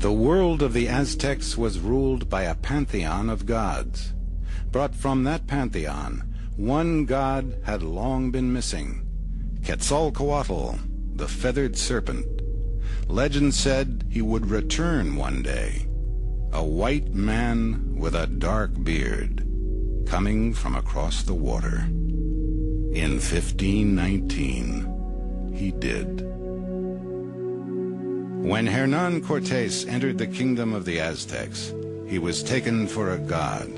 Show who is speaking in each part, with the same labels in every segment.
Speaker 1: The world of the Aztecs was ruled by a pantheon of gods. But from that pantheon, one god had long been missing: Quetzalcoatl, the feathered serpent. Legend said he would return one day, a white man with a dark beard, coming from across the water. In 1519, he did. When Hernán Cortés entered the kingdom of the Aztecs, he was taken for a god.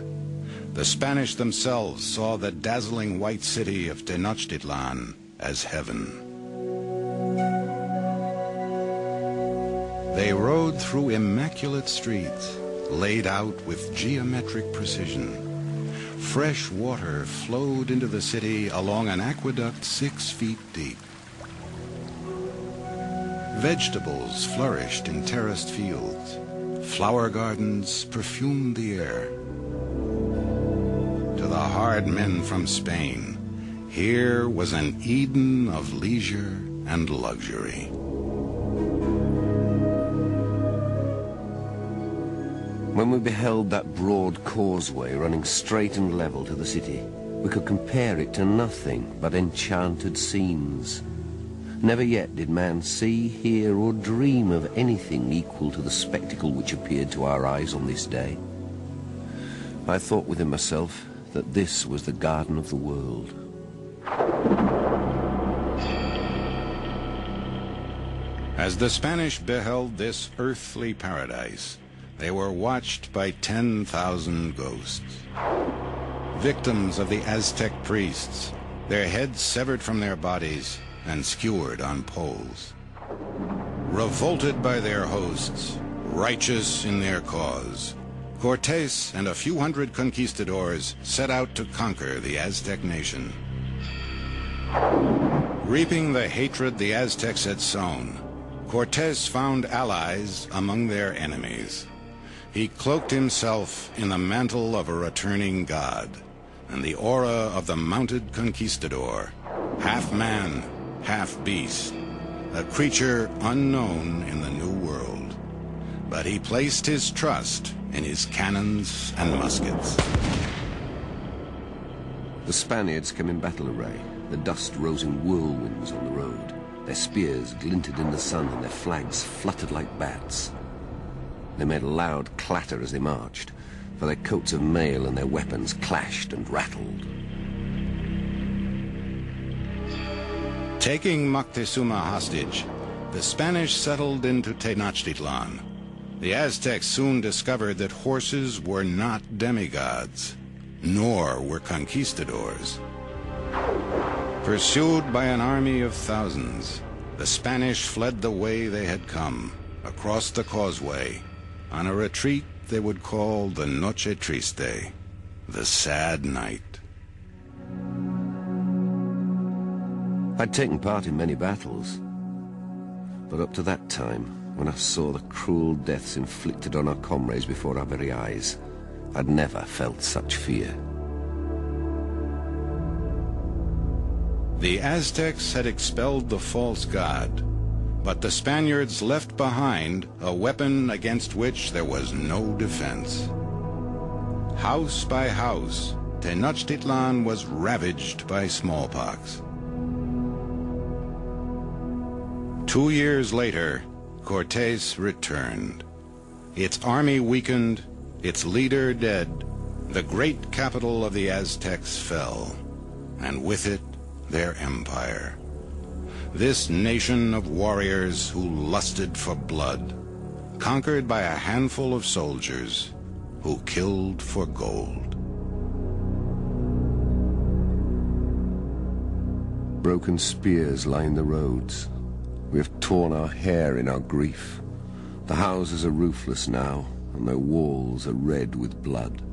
Speaker 1: The Spanish themselves saw the dazzling white city of Tenochtitlan as heaven. They rode through immaculate streets, laid out with geometric precision. Fresh water flowed into the city along an aqueduct 6 feet deep. Vegetables flourished in terraced fields. Flower gardens perfumed the air. To the hard men from Spain, here was an Eden of leisure and luxury.
Speaker 2: When we beheld that broad causeway running straight and level to the city, we could compare it to nothing but enchanted scenes. Never yet did man see, hear, or dream of anything equal to the spectacle which appeared to our eyes on this day. I thought within myself that this was the garden of the world.
Speaker 1: As the Spanish beheld this earthly paradise, they were watched by 10,000 ghosts. Victims of the Aztec priests, their heads severed from their bodies and skewered on poles. Revolted by their hosts, righteous in their cause, Cortés and a few hundred conquistadors set out to conquer the Aztec nation. Reaping the hatred the Aztecs had sown, Cortés found allies among their enemies. He cloaked himself in the mantle of a returning god and the aura of the mounted conquistador, half man, half beast, a creature unknown in the New World. But he placed his trust in his cannons and muskets.
Speaker 2: The Spaniards came in battle array. The dust rose in whirlwinds on the road. Their spears glinted in the sun and their flags fluttered like bats. They made a loud clatter as they marched, for their coats of mail and their weapons clashed and rattled.
Speaker 1: Taking Moctezuma hostage, the Spanish settled into Tenochtitlan. The Aztecs soon discovered that horses were not demigods, nor were conquistadors. Pursued by an army of thousands, the Spanish fled the way they had come, across the causeway, on a retreat they would call the Noche Triste, the sad night.
Speaker 2: I'd taken part in many battles, but up to that time, when I saw the cruel deaths inflicted on our comrades before our very eyes, I'd never felt such fear.
Speaker 1: The Aztecs had expelled the false god, but the Spaniards left behind a weapon against which there was no defense. House by house, Tenochtitlan was ravaged by smallpox. 2 years later, Cortés returned. Its army weakened, its leader dead, the great capital of the Aztecs fell, and with it, their empire. This nation of warriors who lusted for blood, conquered by a handful of soldiers who killed for gold.
Speaker 2: Broken spears line the roads. We have torn our hair in our grief. The houses are roofless now, and their walls are red with blood.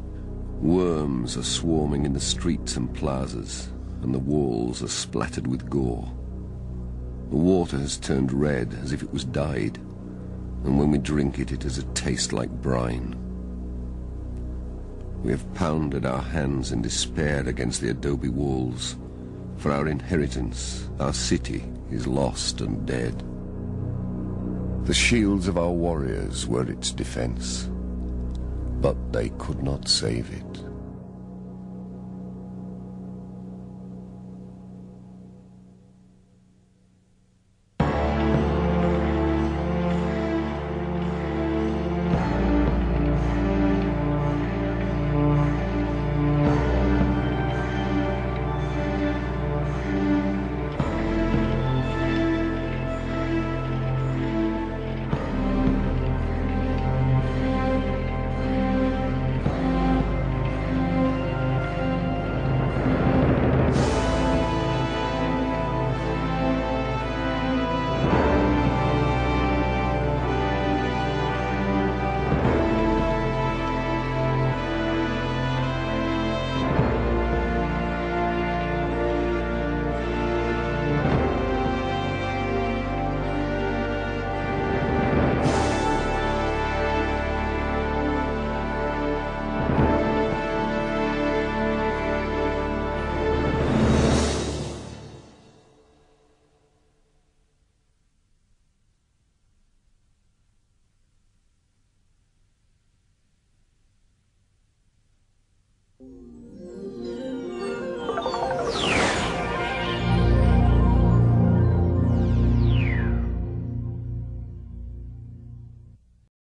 Speaker 2: Worms are swarming in the streets and plazas, and the walls are splattered with gore. The water has turned red as if it was dyed, and when we drink it, it has a taste like brine. We have pounded our hands in despair against the adobe walls, for our inheritance, our city, is lost and dead. The shields of our warriors were its defense, but they could not save it.